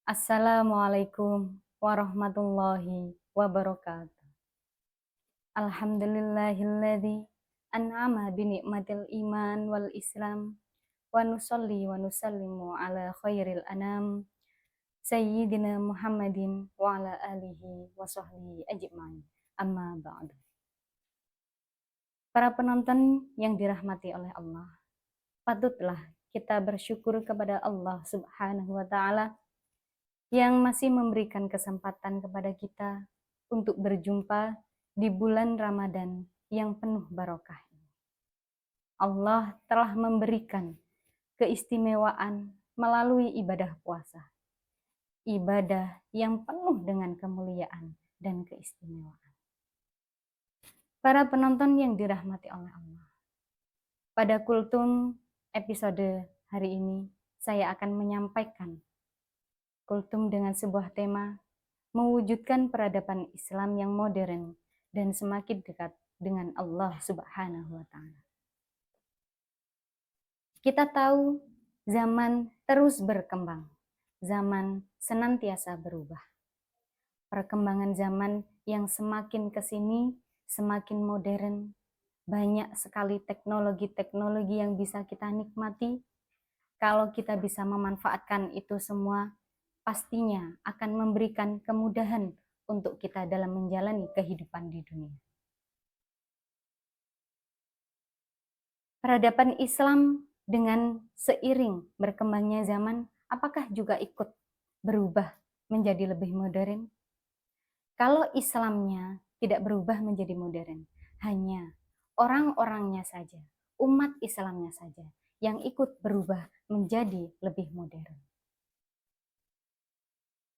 Assalamualaikum warahmatullahi wabarakatuh. Alhamdulillahilladzi an'ama binikmatil iman wal islam wa nusalli wa nusallimu ala khairil anam sayyidina Muhammadin wa ala alihi wa sahbihi ajma'in. Amma ba'du. Para penonton yang dirahmati oleh Allah, patutlah kita bersyukur kepada Allah Subhanahu wa taala yang masih memberikan kesempatan kepada kita untuk berjumpa di bulan Ramadan yang penuh barokah ini. Allah telah memberikan keistimewaan melalui ibadah puasa. Ibadah yang penuh dengan kemuliaan dan keistimewaan. Para penonton yang dirahmati oleh Allah. Pada kultum episode hari ini, saya akan menyampaikan kultum dengan sebuah tema mewujudkan peradaban Islam yang modern dan semakin dekat dengan Allah Subhanahu wa taala. Kita tahu zaman terus berkembang. Zaman senantiasa berubah. Perkembangan zaman yang semakin ke sini semakin modern, banyak sekali teknologi-teknologi yang bisa kita nikmati. Kalau kita bisa memanfaatkan itu semua, pastinya akan memberikan kemudahan untuk kita dalam menjalani kehidupan di dunia. Peradaban Islam dengan seiring berkembangnya zaman, apakah juga ikut berubah menjadi lebih modern? Kalau Islamnya tidak berubah menjadi modern, hanya orang-orangnya saja, umat Islamnya saja yang ikut berubah menjadi lebih modern.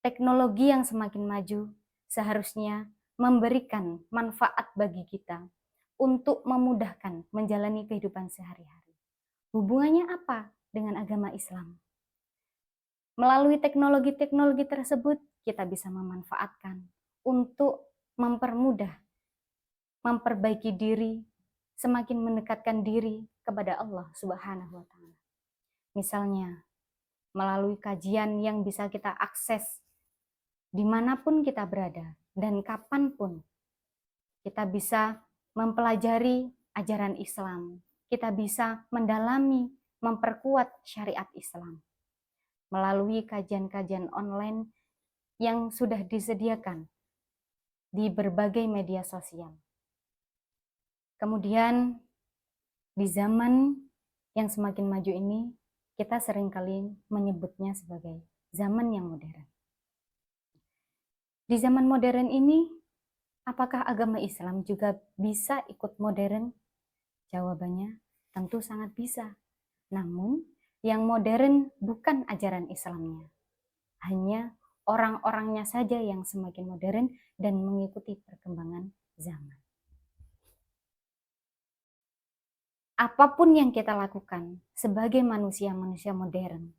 Teknologi yang semakin maju seharusnya memberikan manfaat bagi kita untuk memudahkan menjalani kehidupan sehari-hari. Hubungannya apa dengan agama Islam? Melalui teknologi-teknologi tersebut, kita bisa memanfaatkan untuk mempermudah, memperbaiki diri, semakin mendekatkan diri kepada Allah Subhanahu wa taala. Misalnya, melalui kajian yang bisa kita akses dimanapun kita berada dan kapanpun, kita bisa mempelajari ajaran Islam, kita bisa mendalami, memperkuat syariat Islam melalui kajian-kajian online yang sudah disediakan di berbagai media sosial. Kemudian di zaman yang semakin maju ini, kita seringkali menyebutnya sebagai zaman yang modern. Di zaman modern ini, apakah agama Islam juga bisa ikut modern? Jawabannya tentu sangat bisa. Namun, yang modern bukan ajaran Islamnya. Hanya orang-orangnya saja yang semakin modern dan mengikuti perkembangan zaman. Apapun yang kita lakukan sebagai manusia-manusia modern,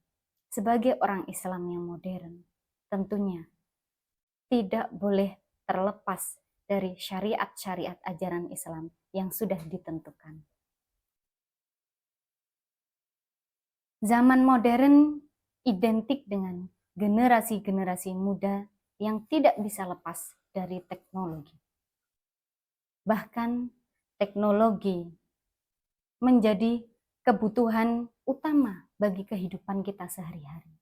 sebagai orang Islam yang modern, tentunya tidak boleh terlepas dari syariat-syariat ajaran Islam yang sudah ditentukan. Zaman modern identik dengan generasi-generasi muda yang tidak bisa lepas dari teknologi. Bahkan teknologi menjadi kebutuhan utama bagi kehidupan kita sehari-hari.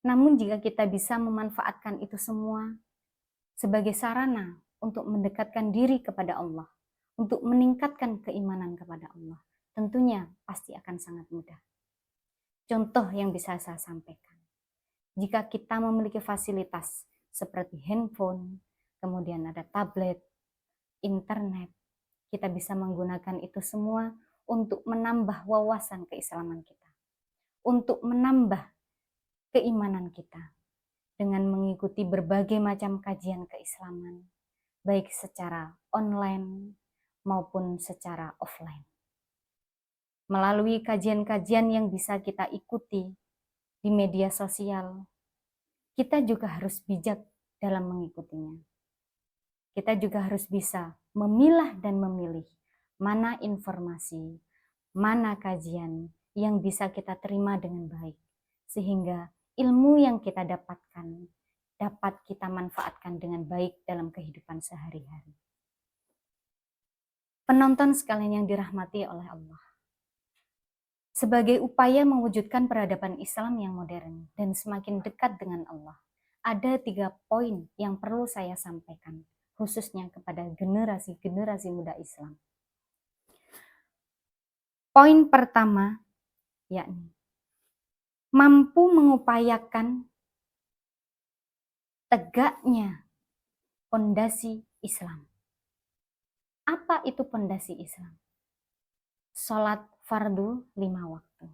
Namun jika kita bisa memanfaatkan itu semua sebagai sarana untuk mendekatkan diri kepada Allah, untuk meningkatkan keimanan kepada Allah, tentunya pasti akan sangat mudah. Contoh yang bisa saya sampaikan, jika kita memiliki fasilitas seperti handphone, kemudian ada tablet, internet, kita bisa menggunakan itu semua untuk menambah wawasan keislaman kita, untuk menambah keimanan kita dengan mengikuti berbagai macam kajian keislaman, baik secara online maupun secara offline. Melalui kajian-kajian yang bisa kita ikuti di media sosial, kita juga harus bijak dalam mengikutinya. Kita juga harus bisa memilah dan memilih mana informasi, mana kajian yang bisa kita terima dengan baik, sehingga ilmu yang kita dapatkan dapat kita manfaatkan dengan baik dalam kehidupan sehari-hari. Penonton sekalian yang dirahmati oleh Allah, sebagai upaya mewujudkan peradaban Islam yang modern dan semakin dekat dengan Allah, ada 3 poin yang perlu saya sampaikan, khususnya kepada generasi-generasi muda Islam. Poin pertama, yakni mampu mengupayakan tegaknya pondasi Islam. Apa itu pondasi Islam? Sholat fardu 5 waktu.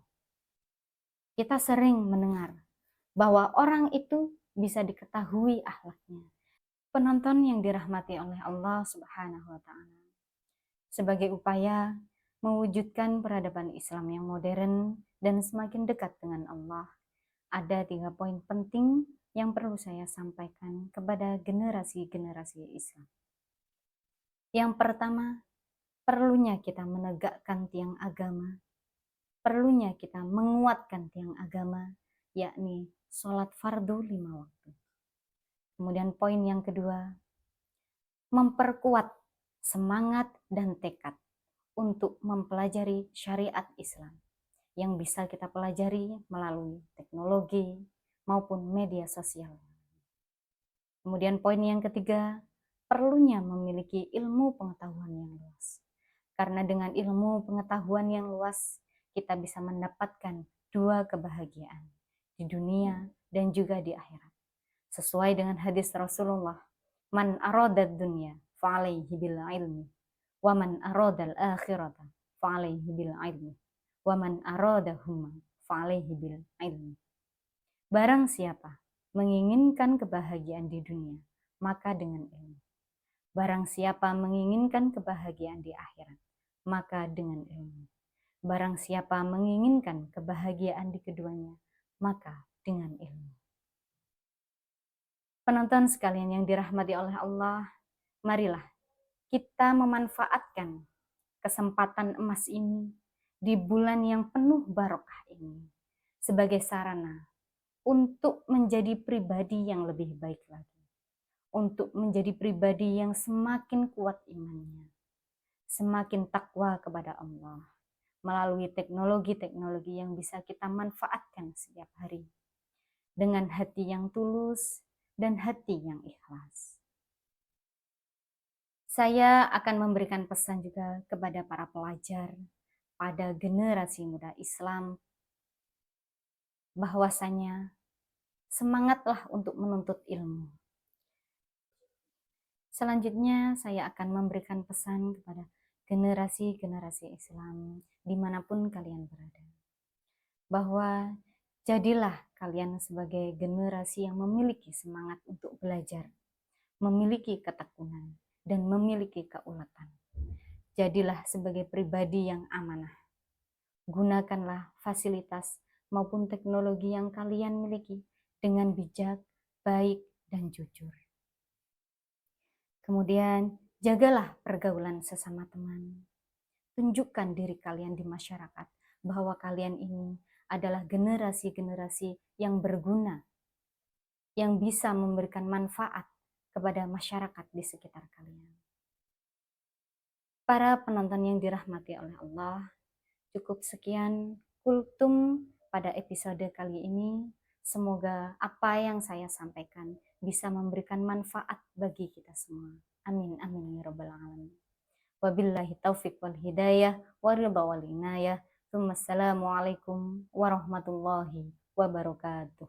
Kita sering mendengar bahwa orang itu bisa diketahui akhlaknya. Penonton yang dirahmati oleh Allah Subhanahu wa Ta'ala, sebagai upaya mewujudkan peradaban Islam yang modern dan semakin dekat dengan Allah, ada 3 poin penting yang perlu saya sampaikan kepada generasi-generasi Islam. Yang pertama, perlunya kita menegakkan tiang agama, perlunya kita menguatkan tiang agama, yakni sholat fardu 5 waktu. Kemudian poin yang kedua, memperkuat semangat dan tekad untuk mempelajari syariat Islam yang bisa kita pelajari melalui teknologi maupun media sosial. Kemudian poin yang ketiga, perlunya memiliki ilmu pengetahuan yang luas. Karena dengan ilmu pengetahuan yang luas, kita bisa mendapatkan 2 kebahagiaan di dunia dan juga di akhirat. Sesuai dengan hadis Rasulullah, man aradad dunya fa'alaihi bil ilmi, wa man aradal akhirata fa'alaihi bil ilmi, wa man aradahuma fa'alaihi bil ilmi. Barang siapa menginginkan kebahagiaan di dunia, maka dengan ilmu. Barang siapa menginginkan kebahagiaan di akhirat, maka dengan ilmu. Barang siapa menginginkan kebahagiaan di keduanya, maka dengan ilmu. Penonton sekalian yang dirahmati oleh Allah, marilah kita memanfaatkan kesempatan emas ini di bulan yang penuh barokah ini sebagai sarana untuk menjadi pribadi yang lebih baik lagi, untuk menjadi pribadi yang semakin kuat imannya, semakin takwa kepada Allah melalui teknologi-teknologi yang bisa kita manfaatkan setiap hari dengan hati yang tulus dan hati yang ikhlas. Saya akan memberikan pesan juga kepada para pelajar pada generasi muda Islam, bahwasanya semangatlah untuk menuntut ilmu. Selanjutnya saya akan memberikan pesan kepada generasi-generasi Islam dimanapun kalian berada, bahwa jadilah kalian sebagai generasi yang memiliki semangat untuk belajar, memiliki ketekunan, dan memiliki keulatan. Jadilah sebagai pribadi yang amanah. Gunakanlah fasilitas maupun teknologi yang kalian miliki dengan bijak, baik, dan jujur. Kemudian, jagalah pergaulan sesama teman. Tunjukkan diri kalian di masyarakat bahwa kalian ini adalah generasi-generasi yang berguna, yang bisa memberikan manfaat kepada masyarakat di sekitar kalian. Para penonton yang dirahmati oleh Allah, cukup sekian kultum pada episode kali ini. Semoga apa yang saya sampaikan bisa memberikan manfaat bagi kita semua. Amin, amin, ya rabbal alamin. Wabillahi taufiq wal hidayah, waridha wal inayah. Assalamualaikum warahmatullahi wabarakatuh.